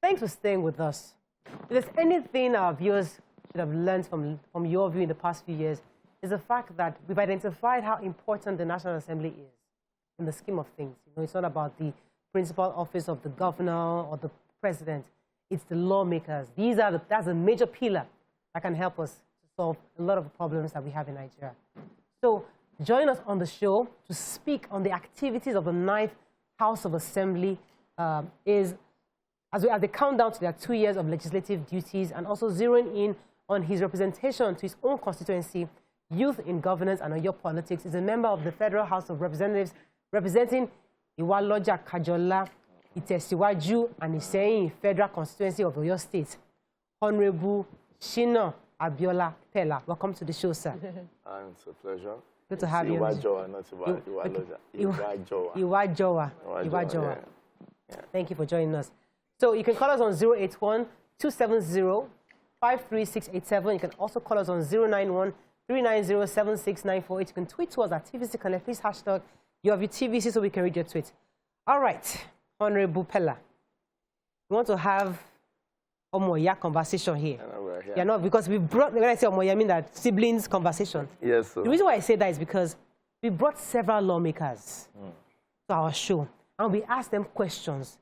thanks for staying with us. If there's anything our viewers should have learned from your view in the past few years, is the fact that we've identified how important the National Assembly is in the scheme of things. You know, it's not about the principal office of the governor or the president. It's the lawmakers. That's a major pillar that can help us to solve a lot of the problems that we have in Nigeria. So join us on the show to speak on the activities of the 9th House of Assembly as they count down to their 2 years of legislative duties, and also zeroing in on his representation to his own constituency, youth in governance and Oyo politics. He's a member of the Federal House of Representatives representing Iwaloja Kajola, Itesiwaju, and Iseyin Federal Constituency of Oyo State. Honourable Shina Peller, welcome to the show, sir. It's a pleasure. Good to have you. Iwajowa, not Iwaloja. Iwajowa. Yeah. Thank you for joining us. So you can call us on 081-270-53687. You can also call us on 091-390-7694. You can tweet to us at TVC Connect. Please hashtag TVC so we can read your tweet. All right, Honourable Pella, we want to have Omoya conversation here. Yeah, no, because we brought, when I say Omoya, I mean that siblings conversation. Yes, sir. The reason why I say that is because we brought several lawmakers to our show, and we asked them questions,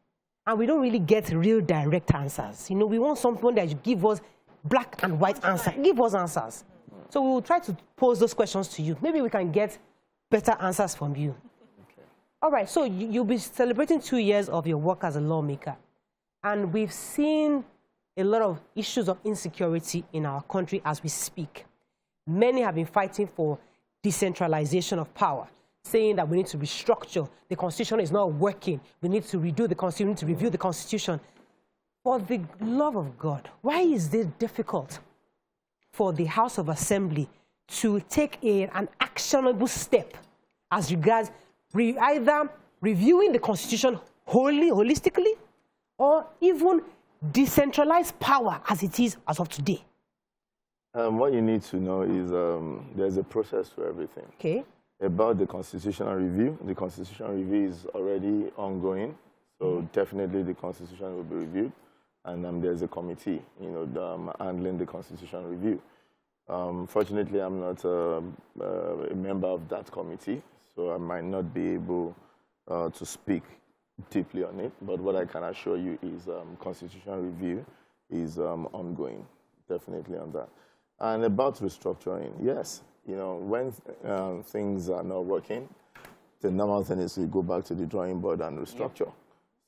and we don't really get real direct answers. You know, we want someone that you give us black and white answers. Give us answers. So we will try to pose those questions to you. Maybe we can get better answers from you. Okay. All right, so you'll be celebrating 2 years of your work as a lawmaker. And we've seen a lot of issues of insecurity in our country as we speak. Many have been fighting for decentralization of power, saying that we need to restructure. The Constitution is not working. We need to redo the Constitution, we need to review the Constitution. For the love of God, why is it difficult for the House of Assembly to take an actionable step as regards either reviewing the Constitution holistically or even decentralize power as it is as of today? What you need to know is there's a process for everything. Okay. About the constitutional review, the constitutional review is already ongoing, so definitely the Constitution will be reviewed, and there's a committee, you know, handling the constitutional review. Fortunately, I'm not a member of that committee, so I might not be able to speak deeply on it, but what I can assure you is constitutional review is ongoing, definitely on that. And about restructuring, yes, you know, when things are not working, the normal thing is to go back to the drawing board and restructure. Yeah.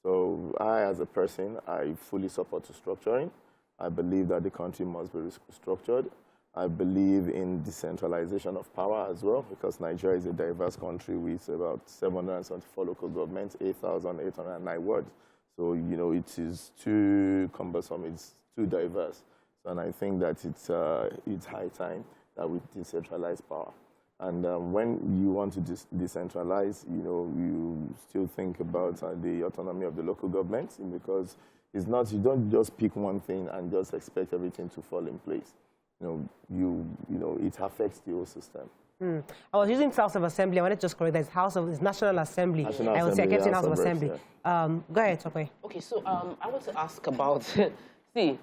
So I, as a person, I fully support restructuring. I believe that the country must be restructured. I believe in decentralization of power as well, because Nigeria is a diverse country with about 774 local governments, 8,809 wards. So, you know, it is too cumbersome, it's too diverse. So, and I think that it's high time that we decentralize power. And when you want to decentralize, you know, you still think about the autonomy of the local governments, because it's not, you don't just pick one thing and just expect everything to fall in place. You know, it affects the whole system. I was using House of Assembly. I wanted to just correct that. It's National Assembly. I would say I kept saying House of Assembly. Yeah. Go ahead, Tope. Okay, so I want to ask about, see,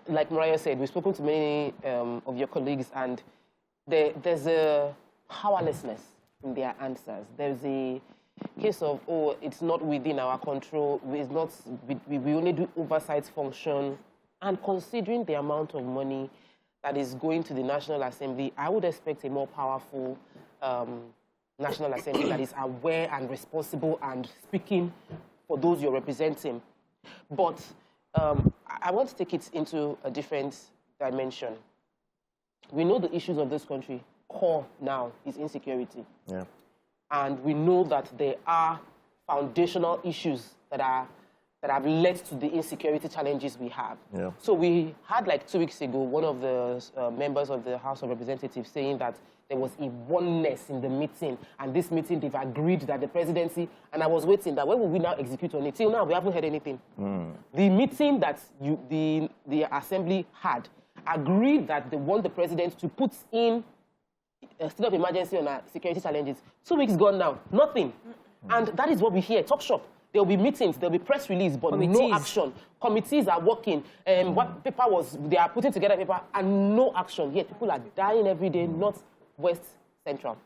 like Mariah said, we've spoken to many of your colleagues, and there's a powerlessness in their answers. There's a case of, oh, it's not within our control. It's not, we only do oversight function. And considering the amount of money that is going to the National Assembly, I would expect a more powerful National Assembly that is aware and responsible and speaking for those you're representing. But I want to take it into a different dimension. We know the issues of this country, core now, is insecurity. Yeah. And we know that there are foundational issues that have led to the insecurity challenges we have. Yeah. So we had, like 2 weeks ago, one of the members of the House of Representatives saying that there was a oneness in the meeting, and this meeting they've agreed that the presidency, and I was waiting that when will we now execute on it? Till now, we haven't heard anything. The meeting that the Assembly had agreed that they want the president to put in a state of emergency on our security challenges. 2 weeks gone now, nothing. And that is what we hear, talk shop. There'll be meetings, there'll be press release, but no action. Committees are working. What paper was, they are putting together paper and no action. Yet people are dying every day, North, West, Central.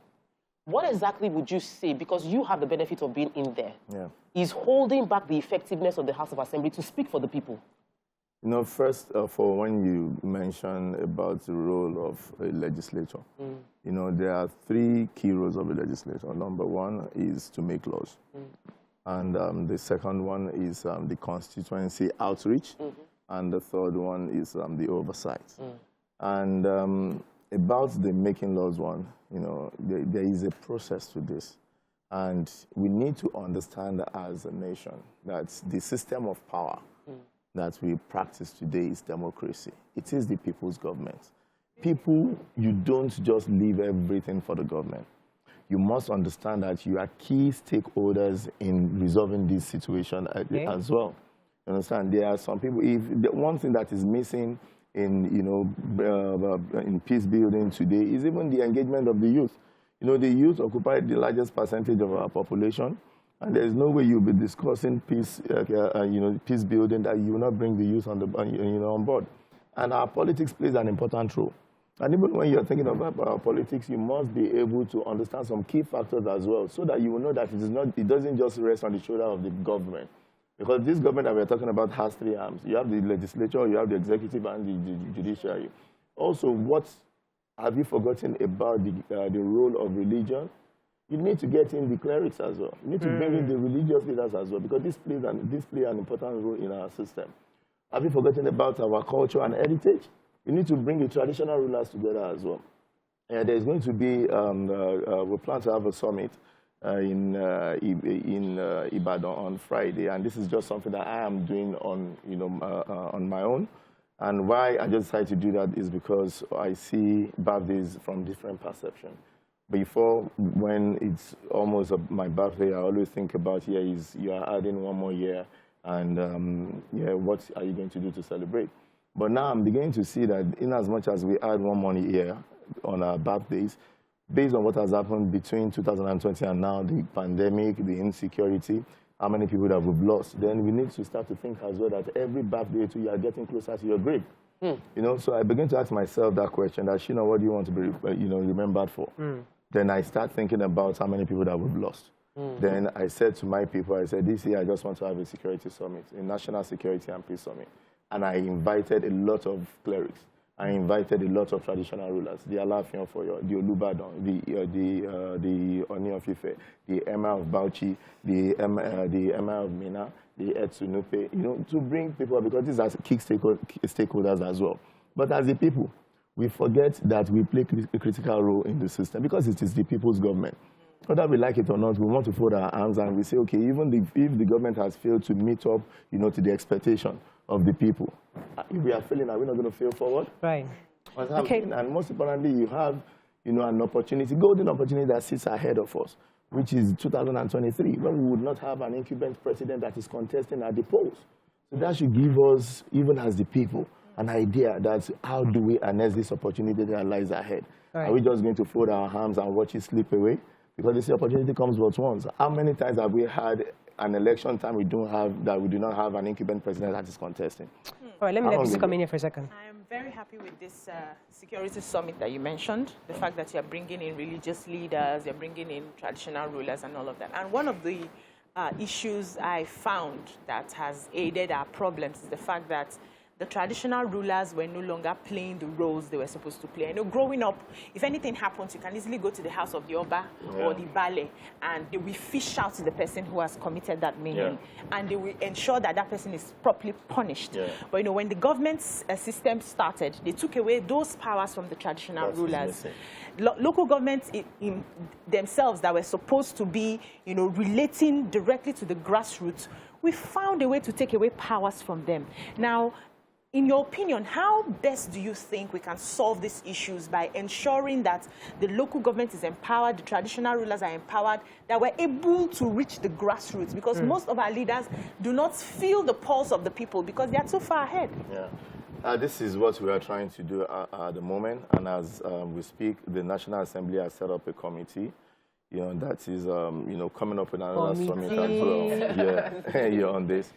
What exactly would you say, because you have the benefit of being in there, is holding back the effectiveness of the House of Assembly to speak for the people? You know, first of all, when you mention about the role of a legislature, you know, there are 3 key roles of a legislature. Number 1 is to make laws. And the second one is the constituency outreach. And the third one is the oversight. And about the making laws one, you know, there is a process to this. And we need to understand as a nation that the system of power that we practice today is democracy. It is the people's government. People, you don't just leave everything for the government. You must understand that you are key stakeholders in resolving this situation as well. You understand? There are some people, if the one thing that is missing in, you know, in peace building today is even the engagement of the youth. You know, the youth occupy the largest percentage of our population, and there's no way you'll be discussing peace, you know, peace building that you will not bring the youth on the, you know, on board. And our politics plays an important role. And even when you're thinking about politics, you must be able to understand some key factors as well, so that you will know that it doesn't just rest on the shoulder of the government. Because this government that we're talking about has 3 arms. You have the legislature, you have the executive, and the judiciary. Also, what have you forgotten about the role of religion? You need to get in the clerics as well. You need to bring in the religious leaders as well, because this play an important role in our system. Have you forgotten about our culture and heritage? We need to bring the traditional rulers together as well. There's going to be, we plan to have a summit in Ibadan on Friday, and this is just something that I am doing on, you know, on my own. And why I just decided to do that is because I see birthdays from different perceptions. Before, when it's almost my birthday, I always think about, you are adding 1 more year, and what are you going to do to celebrate? But now I'm beginning to see that in as much as we add 1 more year on our birthdays, based on what has happened between 2020 and now, the pandemic, the insecurity, how many people that we've lost, then we need to start to think as well that every birthday you are getting closer to your grave. You know, so I begin to ask myself that question, that, Shina, what do you want to be, you know, remembered for? Then I start thinking about how many people that we've lost. Then I said to my people, I said, this year I just want to have a security summit, a national security and peace summit. And I invited a lot of clerics. I invited a lot of traditional rulers, the Alaafin of Oyo, the Olubadan, the Oni of Ife, the Emir of Bauchi, the Emir of Mina, the Etsunupe, you know, to bring people, because these are key stakeholders as well. But as the people, we forget that we play a critical role in the system, because it is the people's government. Whether we like it or not, we want to fold our arms and we say, okay, even if the government has failed to meet up, you know, to the expectation of the people, if we are failing, are we not going to fail forward? Right. Okay. And most importantly, you have, you know, an opportunity, golden opportunity that sits ahead of us, which is 2023, when we would not have an incumbent president that is contesting at the polls. So that should give us, even as the people, an idea that how do we harness this opportunity that lies ahead? Right. Are we just going to fold our arms and watch it slip away? Because this opportunity comes but once. How many times have we had an election time we do not have an incumbent president that is contesting? All right, let me let you come in here for a second. I am very happy with this security summit that you mentioned, the fact that you're bringing in religious leaders, you're bringing in traditional rulers and all of that. And one of the issues I found that has aided our problems is the fact that the traditional rulers were no longer playing the roles they were supposed to play. You know, growing up, if anything happens, you can easily go to the house of the Oba or the Bale, and they will fish out the person who has committed that meaning, and they will ensure that that person is properly punished. But, you know, when the government system started, they took away those powers from the traditional rulers. Local governments in themselves that were supposed to be, you know, relating directly to the grassroots, we found a way to take away powers from them. Now, in your opinion, how best do you think we can solve these issues by ensuring that the local government is empowered, the traditional rulers are empowered, that we're able to reach the grassroots? Because most of our leaders do not feel the pulse of the people because they are too far ahead. This is what we are trying to do at the moment. And as we speak, the National Assembly has set up a committee, that is, coming up with another summit as well. Yeah, you're on this.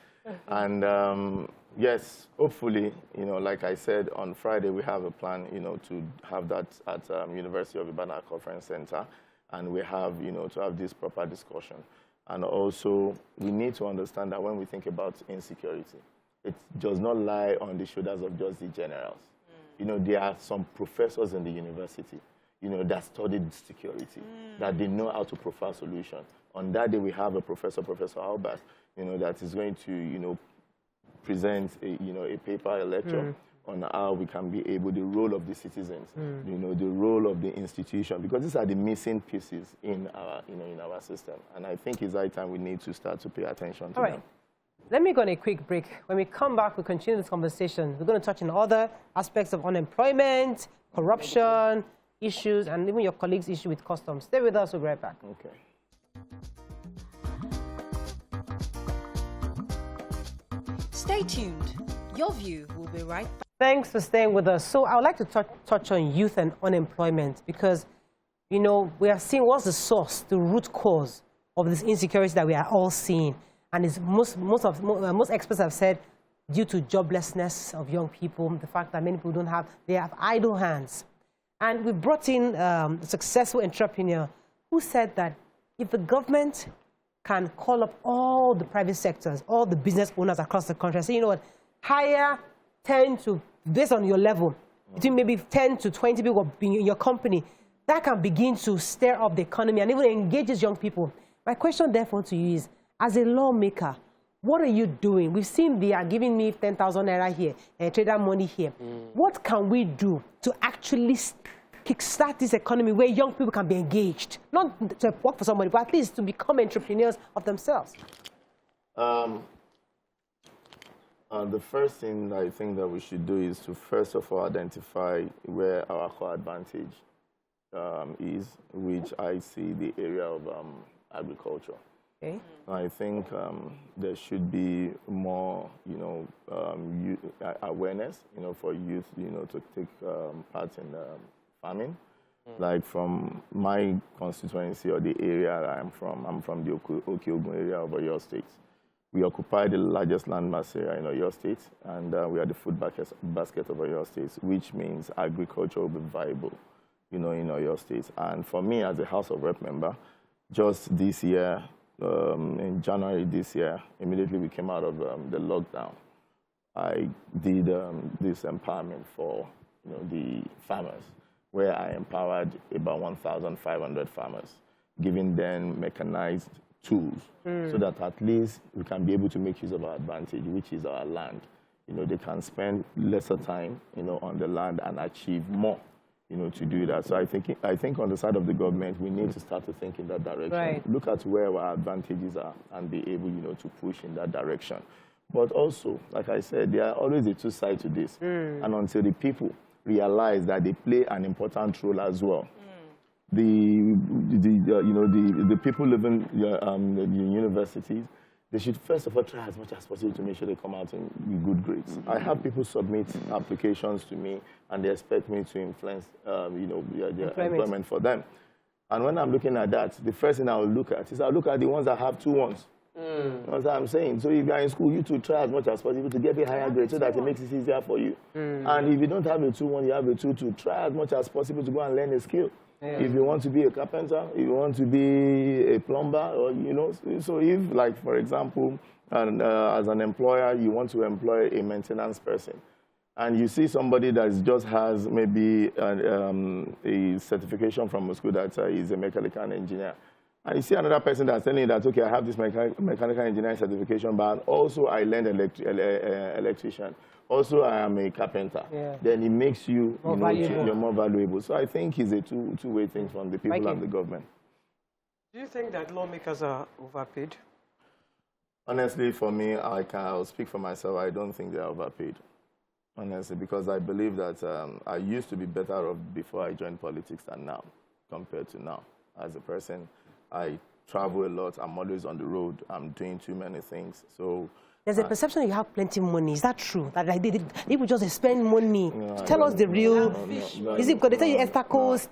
And yes, hopefully, like I said, on Friday we have a plan, to have that at University of Ibadan Conference Center, and we have, to have this proper discussion. And also, we need to understand that when we think about insecurity, it does not lie on the shoulders of just the generals. There are some professors in the university, that studied security, that they know how to profile solutions. On that day, we have a professor, Professor Albert, that is going to, present a paper, a lecture on how we can be able, the role of the citizens, the role of the institution, because these are the missing pieces in our, in our system. And I think it's high time we need to start to pay attention to them. Let me go on a quick break. When we come back, we'll continue this conversation. We're going to touch on other aspects of unemployment, corruption, issues, and even your colleagues' issue with customs. Stay with us. We'll be right back. Okay. Stay tuned. Your view will be right back. Thanks for staying with us. So I would like to touch on youth and unemployment because, we are seeing what's the source, the root cause of this insecurity that we are all seeing. And it's most experts have said due to joblessness of young people, the fact that many people they have idle hands. And we brought in a successful entrepreneur who said that if the government can call up all the private sectors, all the business owners across the country and say, hire 10 to, based on your level, between maybe 10 to 20 people in your company, that can begin to stir up the economy and even engages young people. My question, therefore, to you is, as a lawmaker, what are you doing? We've seen they are giving me 10,000 naira here, trader money here. What can we do to actually kickstart this economy where young people can be engaged? Not to work for somebody, but at least to become entrepreneurs of themselves. The first thing I think that we should do is to first of all identify where our core advantage is, which I see the area of agriculture. Okay. I think there should be more, awareness, for youth, to take part in farming. Like from my constituency or the area I'm from the Okeogun area of Oyo State. We occupy the largest landmass area in Oyo State, and we are the food basket of Oyo State, which means agriculture will be viable, in Oyo State. And for me, as a House of Rep member, just this year, in January this year, immediately we came out of the lockdown, I did this empowerment for the farmers, where I empowered about 1,500 farmers, giving them mechanized tools so that at least we can be able to make use of our advantage, which is our land. They can spend lesser time, on the land and achieve more, to do that. So I think on the side of the government, we need to start to think in that direction. Right. Look at where our advantages are and be able, to push in that direction. But also, like I said, there are always a two sides to this. And until the people realize that they play an important role as well. The people living in the universities, they should first of all try as much as possible to make sure they come out with good grades. I have people submit applications to me, and they expect me to influence, their employment for them. And when I'm looking at that, the first thing I will look at is I'll look at the ones that have 2 1s. That's what I'm saying. So if you're in school, you to try as much as possible to get a higher grade so that it makes it easier for you. And if you don't have a 2-1, you have a 2-2. Try as much as possible to go and learn a skill. If you want to be a carpenter, if you want to be a plumber, or so if, like, for example, as an employer, you want to employ a maintenance person, and you see somebody that just has maybe a certification from a school that is a mechanical engineer, and you see another person that's telling you that, okay, I have this mechanical engineering certification, but also I learned electrician. Also, I am a carpenter. Then it makes you, you're more valuable. So I think it's a two-way thing from the people and the government. Do you think that lawmakers are overpaid? Honestly, for me, I'll speak for myself. I don't think they're overpaid. Honestly, because I believe that I used to be better off before I joined politics than now, compared to now. As a person, I travel a lot. I'm always on the road. I'm doing too many things. So There's a perception you have plenty money. Is that true? That like people just spend money. Tell us the real. Is it because they tell you Estacos?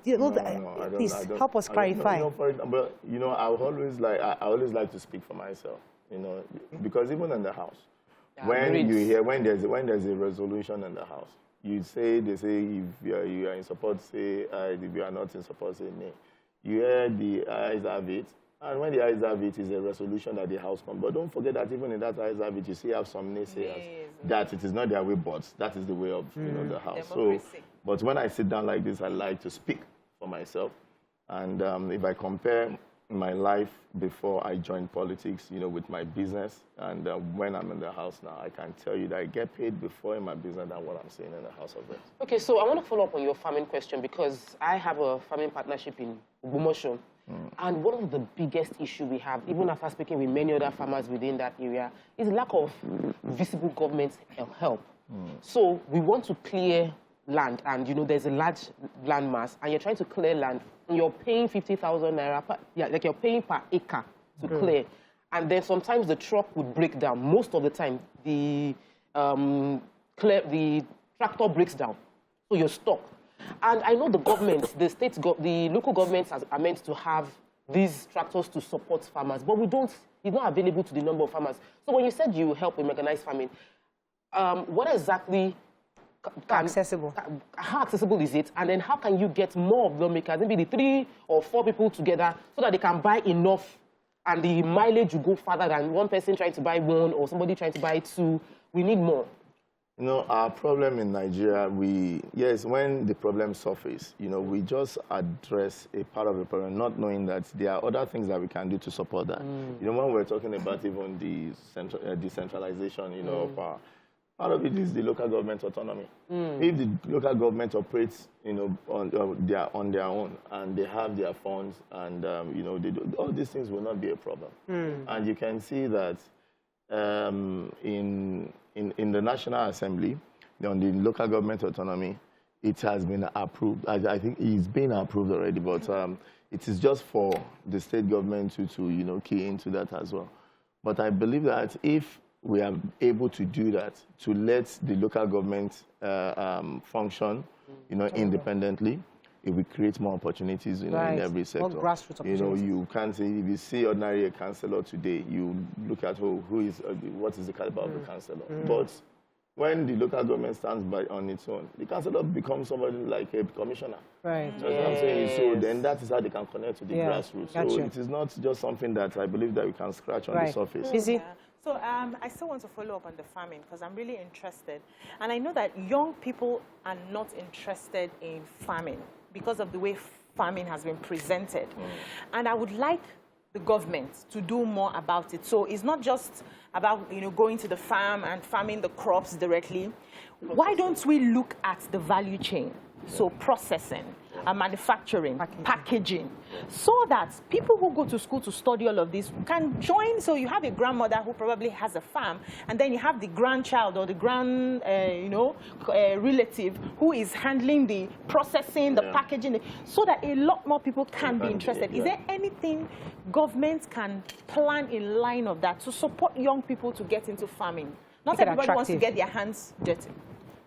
Please help us clarify. But you know, I always like to speak for myself. You know, because even in the house, when there's a resolution in the house, they say if you are in support, say if you are not in support, say nay. You hear the ayes have it. And when the ayes have it, is a resolution that the House comes. But don't forget that even in that ayes have it, you still have some naysayers that it is not their way, but that is the way of the House. So, but when I sit down like this, I like to speak for myself. And if I compare my life before I joined politics, you know, with my business, and when I'm in the House now, I can tell you that I get paid before in my business than what I'm seeing in the House of Reps. Okay, so I want to follow up on your farming question because I have a farming partnership in Ogbomoso. And one of the biggest issues we have, even after speaking with many other farmers within that area, is lack of visible government help. So we want to clear land, and you know there's a large land mass, and you're trying to clear land, and you're paying 50,000 naira, like you're paying per acre to clear. And then sometimes the truck would break down. Most of the time, the tractor breaks down, so you're stuck. And I know the government, the local governments are meant to have these tractors to support farmers, but it's not available to the number of farmers. So when you said you help with mechanized farming, what exactly How accessible is it? And then how can you get more of lawmakers, maybe the 3 or 4 people together, so that they can buy enough and the mileage will go further than one person trying to buy 1 or somebody trying to buy 2? We need more. You know, our problem in Nigeria, when the problem surfaces, you know, we just address a part of the problem, not knowing that there are other things that we can do to support that. You know, when we're talking about even the decentralization, you know, of our, part of it is the local government autonomy. If the local government operates, you know, on their own, and they have their funds, and you know, they do, all these things will not be a problem. And you can see that in the National Assembly, on the local government autonomy, it has been approved. I think it's been approved already, but it is just for the state government to you know, key into that as well. But I believe that if we are able to do that, to let the local government function, you know, independently, it will create more opportunities, you know, in every sector. More grassroots opportunities. You know, you can't say, if you see ordinary a councillor today, you look at what is the caliber of the councillor. But when the local government stands on its own, the councillor becomes somebody like a commissioner. Right. That's what I'm saying. So then that is how they can connect to the grassroots. So it is not just something that I believe that we can scratch on the surface. Easy. So I still want to follow up on the farming because I'm really interested. And I know that young people are not interested in farming because of the way farming has been presented. And I would like the government to do more about it. So it's not just about, you know, going to the farm and farming the crops directly. Why don't we look at the value chain? So processing, manufacturing, packaging, so that people who go to school to study all of this can join. So you have a grandmother who probably has a farm, and then you have the grandchild or the relative who is handling the processing, the packaging, so that a lot more people can be interested. Is there anything government can plan in line of that to support young people to get into farming? Not everybody wants to get their hands dirty.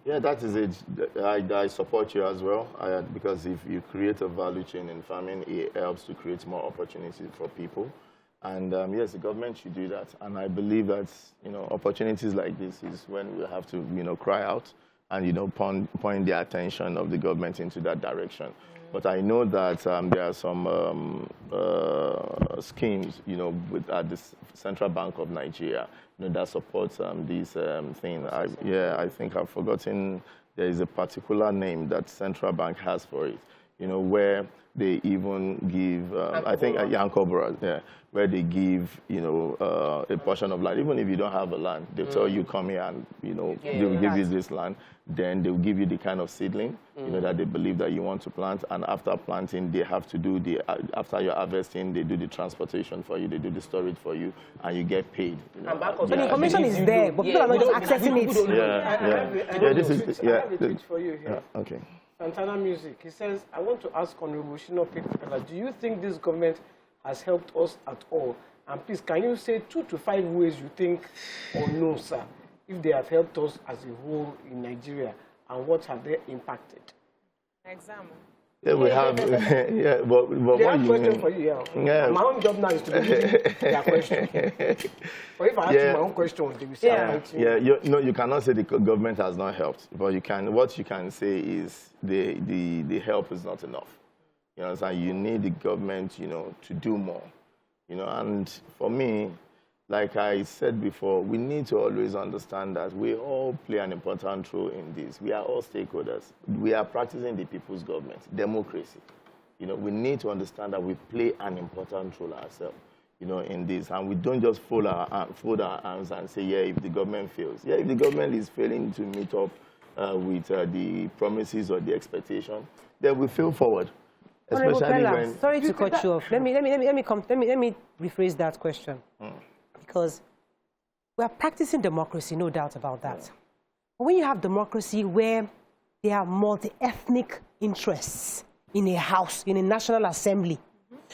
Yeah, that is it. I support you as well, because if you create a value chain in farming, it helps to create more opportunities for people. And yes, the government should do that. And I believe that, you know, opportunities like this is when we have to, you know, cry out and, you know, point the attention of the government into that direction. But I know that there are some schemes, you know, at the Central Bank of Nigeria, you know, that supports this thing. I think I've forgotten. There is a particular name that Central Bank has for it, you know, where they even give, I think, Yankobra, where they give, you know, a portion of land. Even if you don't have a land, they tell you, come here and, you know, they will give you this land. Then they will give you the kind of seedling, you know, that they believe that you want to plant. And after planting, they have to do after you're harvesting, they do the transportation for you, they do the storage for you, and you get paid. You know? So the information is there, but people are not just accessing it. I have a tweet for you here. Okay. Santana Music. He says, I want to ask Honourable Shina Peller, do you think this government has helped us at all? And please, can you say 2 to 5 ways you think or know, sir, if they have helped us as a whole in Nigeria, and what have they impacted? Example. Yeah, we have. Yeah, but They what have you question mean? for you, yeah. Yeah. My own job now is to give their question. But if I ask you my own question, they will say, Yeah, you cannot say the government has not helped, but what you can say is the help is not enough. You know, so you need the government, to do more. And for me, like I said before, we need to always understand that we all play an important role in this. We are all stakeholders. We are practicing the people's government, democracy. We need to understand that we play an important role ourselves, in this. And we don't just fold our arms and say, yeah, if the government fails. Yeah, if the government is failing to meet up with the promises or the expectation, then we fail forward. Honourable Especially Pella, when... sorry to cut you off. Let me rephrase that question. Because we are practicing democracy, no doubt about that. But when you have democracy where there are multi-ethnic interests in a house, in a national assembly,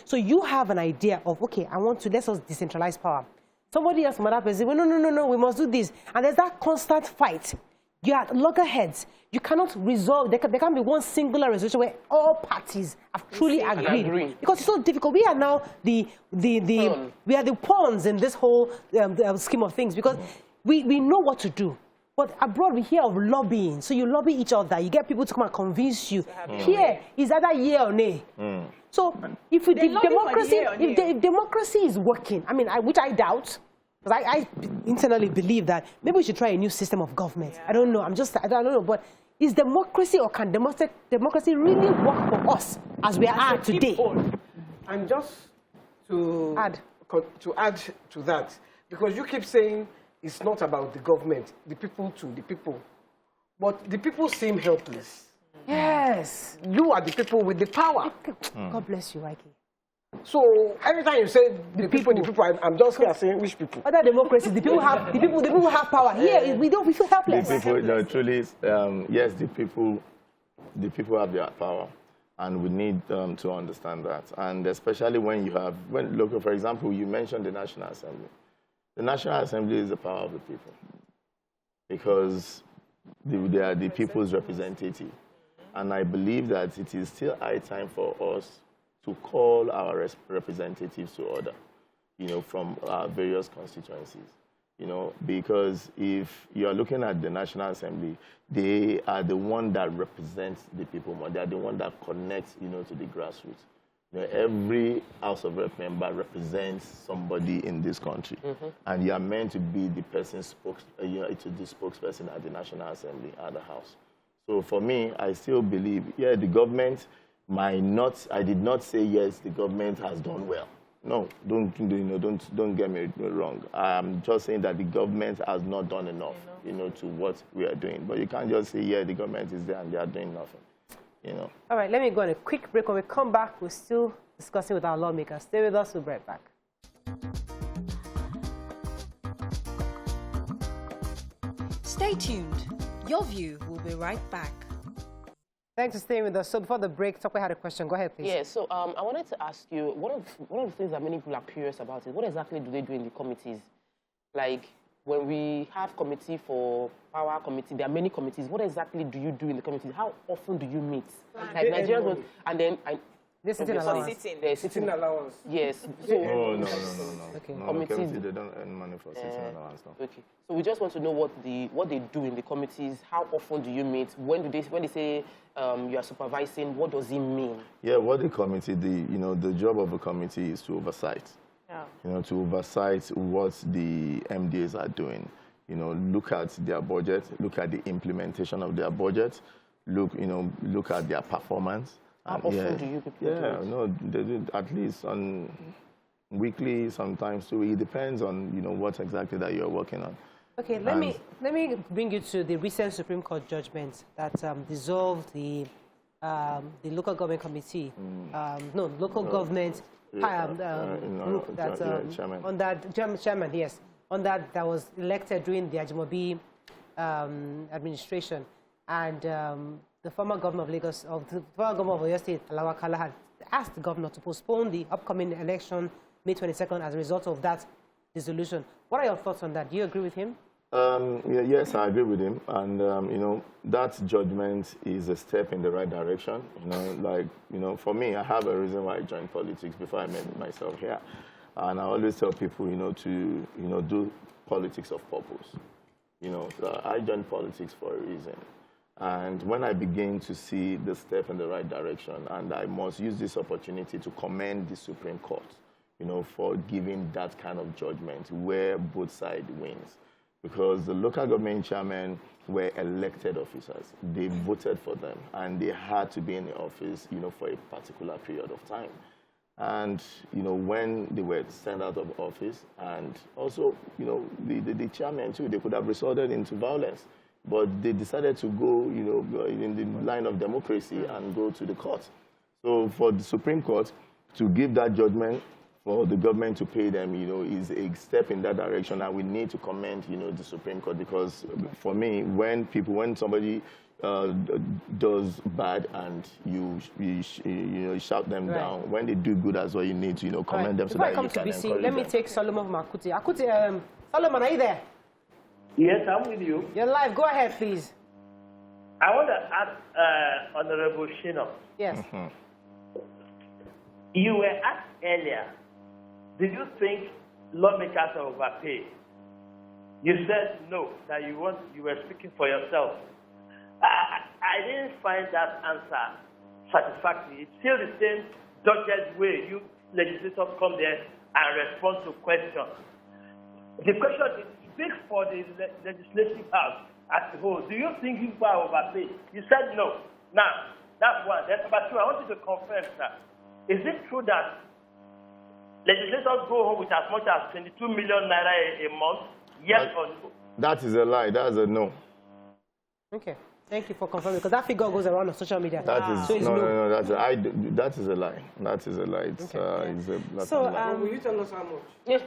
so you have an idea of, okay, let's us decentralize power. Somebody else, another person, well, no, we must do this. And there's that constant fight. You are at loggerheads. You cannot resolve. There can't be one singular resolution where all parties have truly agreed. Because it's so difficult. We are now we are the pawns in this whole scheme of things, because we know what to do. But abroad, we hear of lobbying. So you lobby each other. You get people to come and convince you. Here is either yea or nay. So if democracy is working, which I doubt, because I internally believe that maybe we should try a new system of government. I don't know. I don't know. But is democracy, or can democracy really work for us as we are today? And just to add to that, because you keep saying it's not about the government, the people to the people. But the people seem helpless. Yes. You are the people with the power. God bless you, Ike. So every time you say the people, I'm just here saying which people? Other democracies, the people have power. Here, we feel helpless. The people, truly, yes, the people have their power, and we need to understand that. And especially when look, for example, you mentioned the National Assembly. The National Assembly is the power of the people, because they are the people's representative. And I believe that it is still high time for us to call our representatives to order, from our various constituencies, because if you are looking at the National Assembly, they are the one that represents the people more. They are the one that connects, to the grassroots. Every House of Rep member represents somebody in this country, and you are meant to be the person the spokesperson at the National Assembly, at the House. So for me, I still believe, the government might not. I did not say yes, the government has done well. No, don't get me wrong. I'm just saying that the government has not done enough, to what we are doing. But you can't just say, yeah, the government is there and they are doing nothing, All right, let me go on a quick break. When we come back, we're still discussing with our lawmakers. Stay with us. We'll be right back. Stay tuned. Your View will be right back. Thanks for staying with us. So before the break, Tokwe had a question. Go ahead, please. Yeah, so I wanted to ask you, one of the things that many people are curious about is what exactly do they do in the committees? Like, when we have committee for power committee, there are many committees. What exactly do you do in the committees? How often do you meet? Like Nigerians, and then This sitting allowance. Sitting allowance. Yes. So, no. Okay. No, Committees. committee, they don't earn money for sitting allowance. No. Okay. So we just want to know what they do in the committees. How often do you meet? When they say you are supervising, what does it mean? Yeah, what the committee, the job of a committee is to oversight. Yeah. To oversight what the MDAs are doing. Look at their budget, look at the implementation of their budget, look at their performance. How often do you people do it? No, they do at least on weekly, sometimes 2 weeks. It depends on what exactly that you're working on. Okay, let me bring you to the recent Supreme Court judgment that dissolved the local government committee. Local government group that chairman. On that chairman, yes, on that was elected during the Ajimobi administration, and the former governor of Lagos, the former governor of Oyo State, Alawakala, had asked the governor to postpone the upcoming election May 22nd as a result of that dissolution. What are your thoughts on that? Do you agree with him? Yes, I agree with him. And, you know, that judgment is a step in the right direction. You know, like, you know, for me, I have a reason why I joined politics before I met myself here. And I always tell people, you know, to, you know, do politics of purpose. You know, so I joined politics for a reason. And when I begin to see the step in the right direction, and I must use this opportunity to commend the Supreme Court, you know, for giving that kind of judgment where both sides wins. Because the local government chairmen were elected officers. They voted for them, and they had to be in the office, you know, for a particular period of time. And, you know, when they were sent out of office, and also, you know, the chairman too, they could have resorted into violence. But they decided to go, you know, in the line of democracy and go to the court. So for the Supreme Court to give that judgment, for the government to pay them, you know, is a step in that direction, and we need to commend, you know, the Supreme Court, because for me, when somebody does bad and you know, shout them down, when they do good as well, you need to, you know, commend them. So that you can encourage let me take Solomon Makuti. Akuti, Solomon, are you there? Yes, I'm with you. You're live. Go ahead, please. I want to ask Honourable Shina. Yes. You were asked earlier, did you think lawmakers are overpaid? You said no, that you were speaking for yourself. I didn't find that answer satisfactory. It's still the same dogged way you legislators come there and respond to questions. The question is big for the legislative house as a whole. Do you think people are overpaid? You said no. Now, that's one. Then number two, I want you to confirm, sir. Is it true that legislators go home with as much as 22 million naira a month? Yes or no? That is a lie. That is a no. Okay. Thank you for confirming, because that figure goes around on social media. That is so no. That is a lie. That is a lie. It's, Okay. That's So, a lie. will you tell us how much?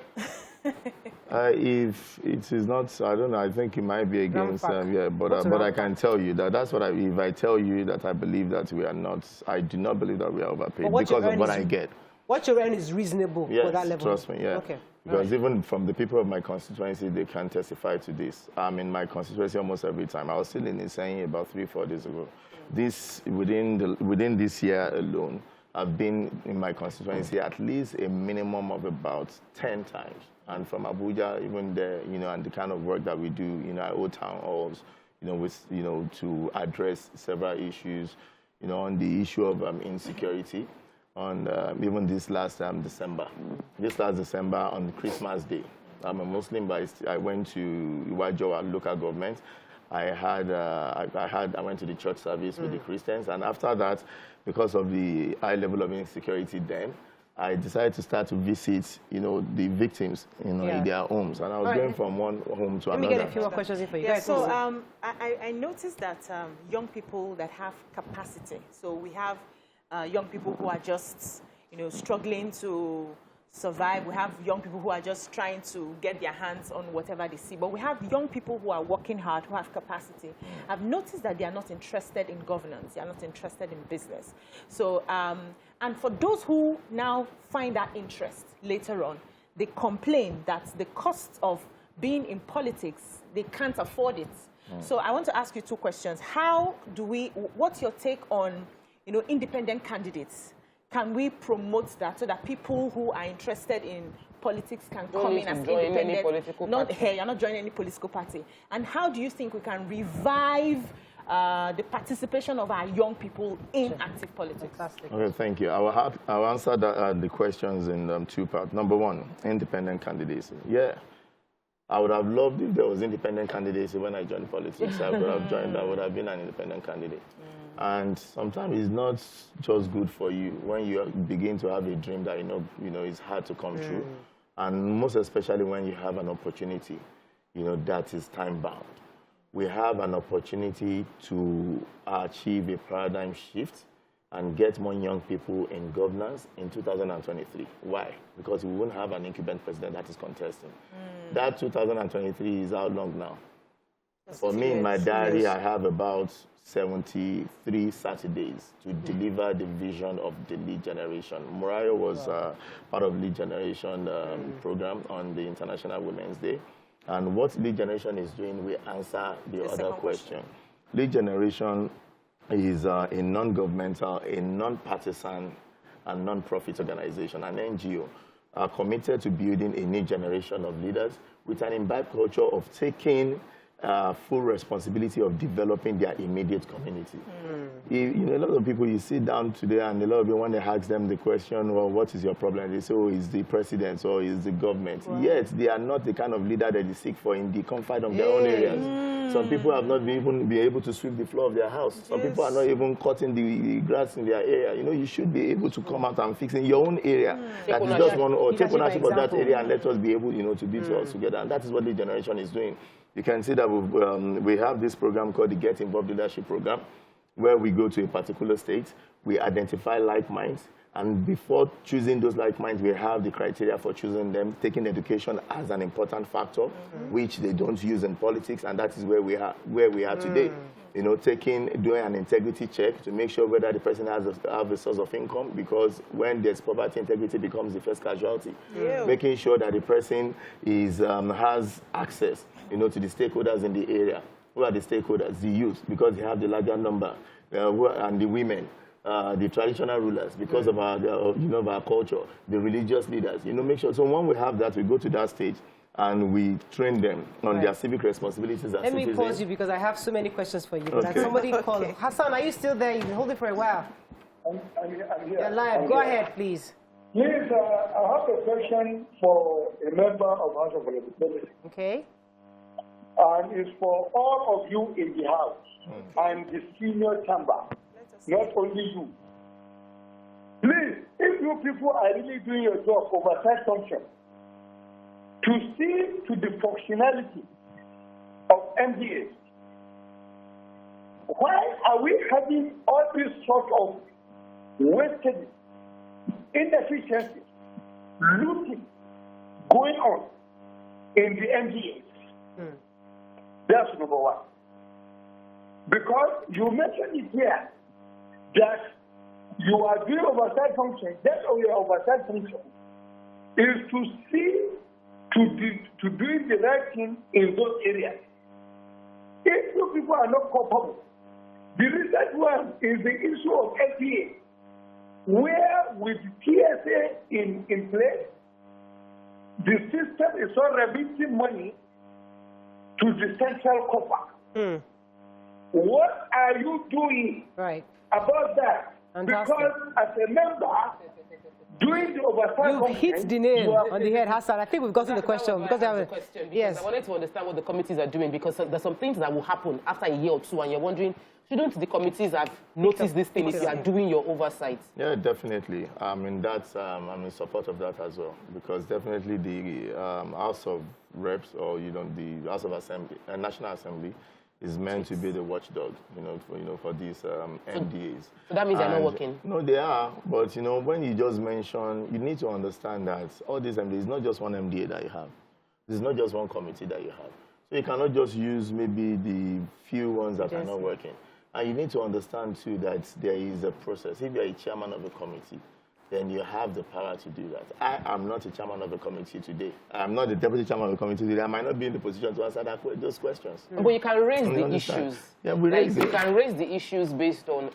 If it is not, I don't know. I think it might be against. But I can tell you that that's what I. If I tell you that I believe that we are not, I do not believe that we are overpaid because of what I get. What you earn is reasonable for that level. Trust me. Yeah. Okay. Because even from the people of my constituency, they can testify to this. I'm in my constituency almost every time. I was still in Insecurity about 3-4 days ago. This within this year alone, I've been in my constituency at least a minimum of about 10 times. And from Abuja, even there, you know, and the kind of work that we do, you know, at old town halls, you know, with, you know, to address several issues, you know, on the issue of insecurity. On even this last December. This last December on Christmas Day. I'm a Muslim, but I went to Iwajo local government. I went to the church service with the Christians, and after that, because of the high level of insecurity then, I decided to start to visit, you know, the victims, you know, in their homes, and I was going from one home to another. Let me get a few more questions in for you. Yeah, so I noticed that young people that have capacity, so we have young people who are just, you know, struggling to survive. We have young people who are just trying to get their hands on whatever they see. But we have young people who are working hard, who have capacity. I've noticed that they are not interested in governance. They are not interested in business. So, and for those who now find that interest later on, they complain that the cost of being in politics, they can't afford it. So I want to ask you two questions. What's your take on, you know, independent candidates? Can we promote that so that people who are interested in politics can come in as independent? You're not joining any political party. And how do you think we can revive the participation of our young people in active politics? Okay, thank you. I'll answer the questions in two parts. Number one, independent candidacy. Yeah. I would have loved if there was independent candidacy when I joined politics. I would have joined. I would have been an independent candidate. And sometimes it's not just good for you when you begin to have a dream that you know is hard to come true, and most especially when you have an opportunity, you know, that is time bound. We have an opportunity to achieve a paradigm shift and get more young people in governance in 2023. Why? Because we won't have an incumbent president that is contesting. That 2023 is how long now? For me, in my diary, I have about 73 Saturdays to deliver the vision of the lead generation. Murayo was part of lead generation program on the International Women's Day. And what lead generation is doing, we answer the other question. Lead generation is a non-governmental, a non-partisan, and non-profit organization, an NGO, committed to building a new generation of leaders with an imbibed culture of taking full responsibility of developing their immediate community. You know, a lot of people, you sit down today and a lot of people, when they ask them the question, well, what is your problem? They say, oh, it's the president or it's the government. Right. Yet, they are not the kind of leader that they seek for in the confines of their own areas. Some people have not even been able to sweep the floor of their house. Some people are not even cutting the grass in their area. You know, you should be able to come out and fix in your own area. That is just one, or take ownership of that area and let us be able, you know, to be us together. And that is what the generation is doing. You can see that we have this program called the Get Involved Leadership Program, where we go to a particular state, we identify like minds, and before choosing those like minds, we have the criteria for choosing them, taking education as an important factor, which they don't use in politics, and that is where we are today. You know, doing an integrity check to make sure whether the person has a source of income, because when there's poverty, integrity becomes the first casualty. Making sure that the person has access, you know, to the stakeholders in the area. Who are the stakeholders? The youth, because they have the larger number, and the women, the traditional rulers, because of our, you know, of our culture, the religious leaders. You know, make sure. So when we have that, we go to that stage and we train them on their civic responsibilities as citizens. Let me pause you because I have so many questions for you. Okay. Somebody called. Hassan, are you still there? You've been holding for a while. I'm here. You're live. Go ahead, please. Please, I have a question for a member of House of Representatives. Okay. And it's for all of you in the House and the senior chamber, not only you. Please, if you people are really doing your job, oversight function, to see to the functionality of MDAs, why are we having all these sort of wasted inefficiencies, looting going on in the MDAs? That's number one. Because you mentioned it here that you are doing oversight function. That's all your oversight function is to see to doing the right thing in those areas. If you people are not culpable, the recent one is the issue of FTA, where with TSA in place, the system is all remitting money to the central coffer. What are you doing about that? Fantastic. Because as a member, doing the oversight, you've hit the nail on the head, Hassan. I think we've gotten the question. Because I wanted to understand what the committees are doing, because there's some things that will happen after a year or two, and you're wondering, shouldn't the committees have noticed this thing if you are doing your oversight? Yeah, definitely. I mean, I'm in support of that as well, because definitely the House of Reps, or the House of Assembly, National Assembly, is meant to be the watchdog, for these MDAs. So that means they're not working? No, they are. But, when you just mention, you need to understand that all these MDAs, it's not just one MDA that you have. It's not just one committee that you have. So you cannot just use maybe the few ones that are not working. And you need to understand, too, that there is a process. If you're a chairman of a committee, then you have the power to do that. I am not a chairman of a committee today. I'm not the deputy chairman of a committee today. I might not be in the position to answer those questions. But you can raise the issues. Yeah, we raise it. You can raise the issues based on,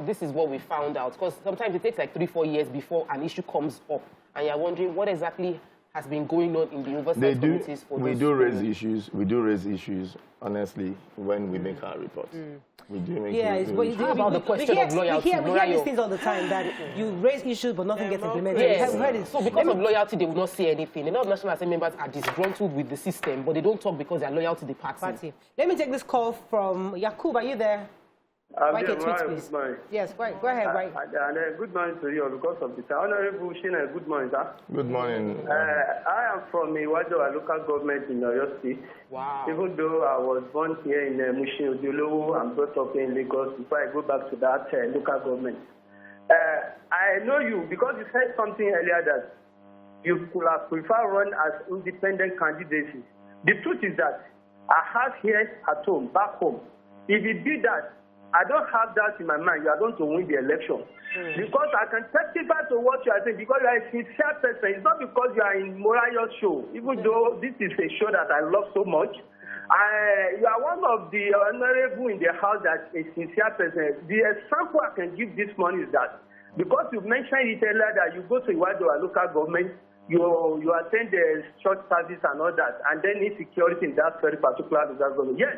this is what we found out. Because sometimes it takes like 3-4 years before an issue comes up. And you're wondering what exactly has been going on in the oversight committees for we do raise issues, honestly, when we make our reports. We do make issues. How about the question of loyalty? We hear these things all the time, that you raise issues but nothing gets implemented. Yes. We've heard it. So because of loyalty, they will not say anything. A lot of National Assembly members are disgruntled with the system, but they don't talk because they are loyal to the party. Let me take this call from Yakub. Are you there? Good morning. Yes, go ahead, right. Good morning to you because of this. Honourable Shina, good morning, sir. Good morning. I am from Iwajo, a local government in Oyo State. Wow. Even though I was born here in Mushin Odiolowo and brought up in Lagos, before I go back to that local government. I know you because you said something earlier that you could have preferred run as independent candidacy. The truth is that I have here at home, back home. If you do that, I don't have that in my mind. You are going to win the election. Because I can testify to what you are saying, because you are a sincere person. It's not because you are in Morayo's show, even though this is a show that I love so much. You are one of the honorable in the house that's a sincere person. The example I can give this morning is that, because you mentioned it earlier that you go to Iwaju, local government, you attend the church service and all that, and then insecurity in that very particular local government. Yes,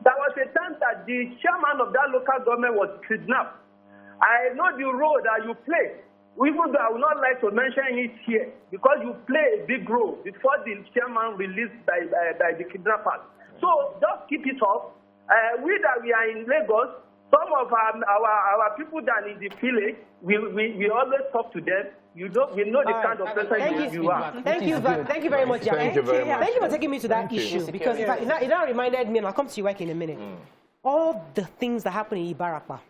there was a time that the chairman of that local government was kidnapped. I know the role that you play, even though I would not like to mention it here, because you play a big role before the chairman released by the kidnappers. So just keep it up. We that we are in Lagos, some of our people that in the village, we always talk to them. We know the kind of person you are. Thank you very much, Jack. Thank you very much. Thank you for taking me to that issue, because it now reminded me, and I'll come to you work in a minute, all the things that happened in Ibarapa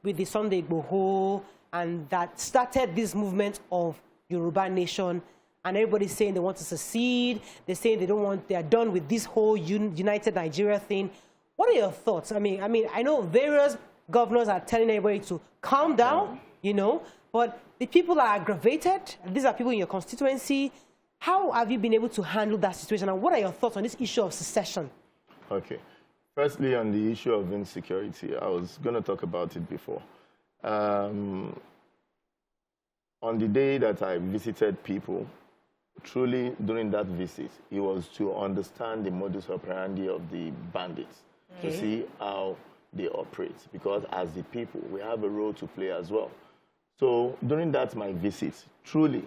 with the Sunday Igboho, and that started this movement of Yoruba nation, and everybody's saying they want to secede. They're saying they are done with this whole United Nigeria thing. What are your thoughts? I mean, I know various governors are telling everybody to calm down, you know, but the people are aggravated. These are people in your constituency. How have you been able to handle that situation, and what are your thoughts on this issue of secession? Okay. Firstly, on the issue of insecurity, I was going to talk about it before. On the day that I visited people, truly during that visit, it was to understand the modus operandi of the bandits, to see how they operate, because as the people, we have a role to play as well. So during my visit, truly,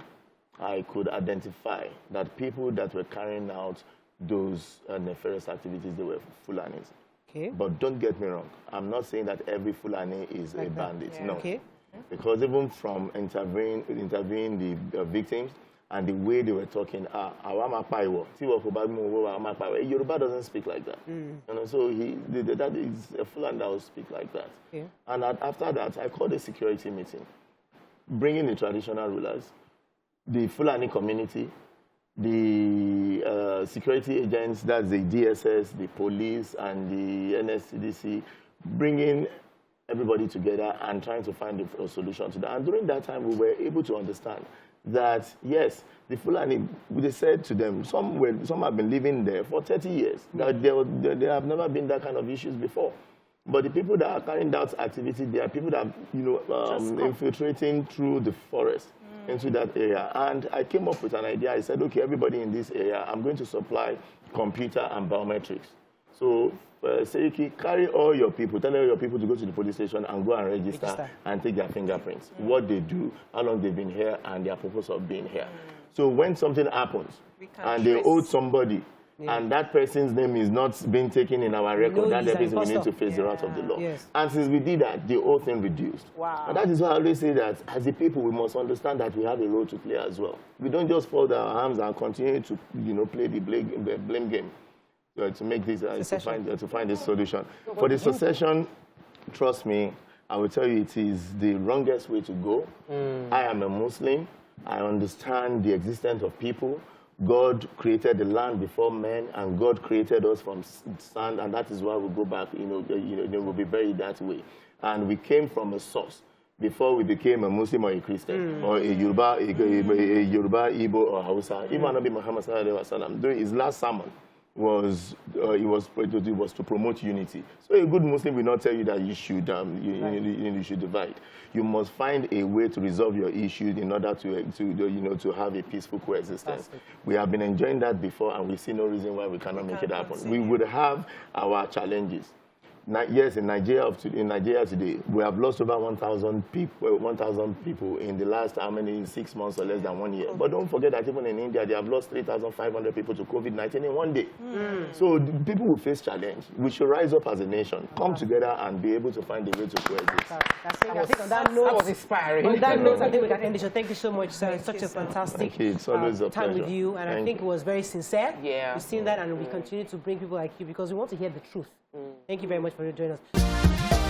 I could identify that people that were carrying out those nefarious activities, they were Fulanis. Okay. But don't get me wrong, I'm not saying that every Fulani is a bandit, no. Okay. Because even from interviewing the victims and the way they were talking, Yoruba doesn't speak like that. You know, so that is a Fulani that will speak like that. Okay. And after that, I called a security meeting, bringing the traditional rulers, the Fulani community, the security agents, that's the DSS, the police, and the NSCDC, bringing everybody together and trying to find a solution to that. And during that time, we were able to understand that, yes, the Fulani, they said to them, some have been living there for 30 years, that there have never been that kind of issues before. But the people that are carrying out activity, they are people that are infiltrating through the forest into that area. And I came up with an idea. I said, okay, everybody in this area, I'm going to supply computer and biometrics. So, Seiki, carry all your people, tell all your people to go to the police station and go and register and take their fingerprints, what they do, how long they've been here, and their purpose of being here. So when something happens and they owe somebody, and that person's name is not being taken in our record, that person we need to face the wrath of the law. Yes. And since we did that, the whole thing reduced. Wow. And that is why I always say that as a people, we must understand that we have a role to play as well. We don't just fold our arms and continue to play the blame game to make this, to find this solution. For the secession, trust me, I will tell you it is the wrongest way to go. I am a Muslim. I understand the existence of people. God created the land before men, and God created us from sand, and that is why we go back, we'll be buried that way. And we came from a source before we became a Muslim or a Christian, or a Yoruba, Igbo, or Hausa. Even Nabi Muhammad sallallahu alaihi wasallam, during his last sermon, was to promote unity. So a good Muslim will not tell you that you should you should divide. You must find a way to resolve your issues in order to have a peaceful coexistence. We have been enjoying that before, and we see no reason why we cannot make it happen. We would have our challenges. Yes, in Nigeria today, we have lost over 1,000 people in the last 6 months or less than 1 year. But don't forget that even in India, they have lost 3,500 people to COVID-19 in 1 day. So people will face challenge. We should rise up as a nation, come together, and be able to find a way to coexist. I think on that note, that was inspiring. On that note, I think we can end the show. Thank you so much, sir. It's such a fantastic it's always a time pleasure. with you, and I think it was very sincere. Yeah. We've seen that, and we continue to bring people like you because we want to hear the truth. Thank you very much for joining us.